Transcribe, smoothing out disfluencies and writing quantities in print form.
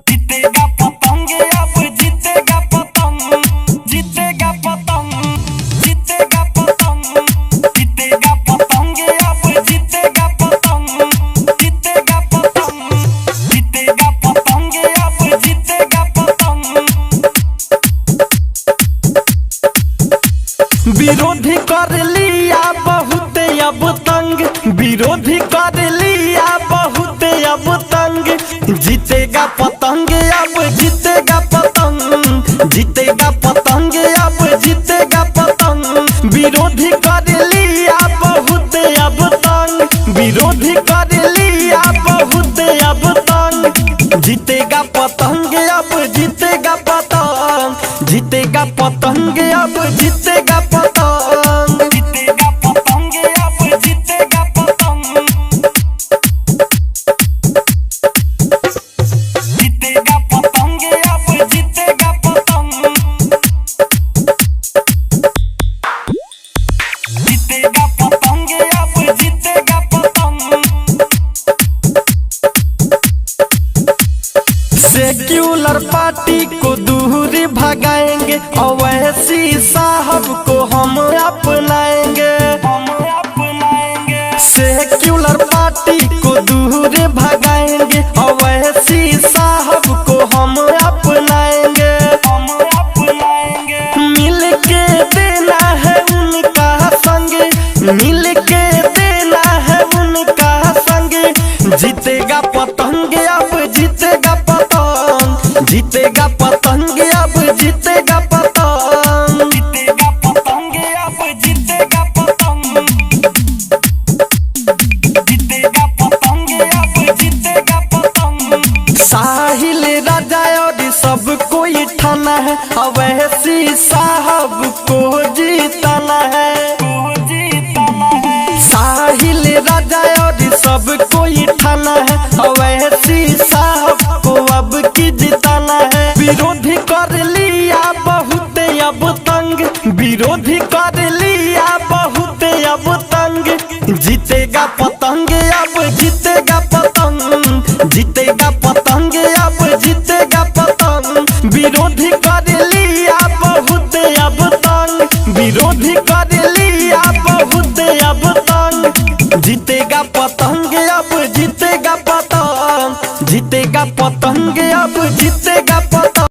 जीतेगा पतंग, अब जीतेगा पतंग, जीतेगा पतंग, जीतेगा पतंग, जीतेगा पतंग, अब जीतेगा पतंग, जीतेगा पतंग, जीतेगा पतंग, अब जीतेगा पतंग। विरोधी कर लिया बहुत अब तंग, विरोधी कर लिया बहुत अब तंग, जीतेगा पतंग, अब जीतेगा पतंग, जीतेगा पतंग, अब जीतेगा पतंग। विरोधी कर लिया बहुत अब तंग, विरोधी कर लिया बहुत अब तंग, जीतेगा पतंग, अब जीतेगा पतंग, जीतेगा पतंग, अब जीतेगा पतंग, जीतेगा पतंग, अब जीतेगा पतंग, जीतेगा पतंग, अब जीतेगा पतंग, जीतेगा पतंग, अब जीतेगा पतंग। सेक्युलर पार्टी को दूर भगाएंगे, अवैसी साहब को हम अपनाएंगे, हम अपनाएंगे। सेक्युलर पार्टी को दूर भगाएंगे, अवैसी साहब को हम अपनाएंगे, हम अपनाएंगे। मिल के देना है उनका संग, मिल के देना है उनका संग, जीतेगा पतंग, अब जीतेगा पतंग, जीतेगा पतंग, अब जीतेगा पतंग, जीतेगा पतंग, अब जीतेगा पतंग, जीतेगा पतंग, अब जीतेगा पतंग। साहिल राजा और सब कोई ठाना है, अवैसी साहब को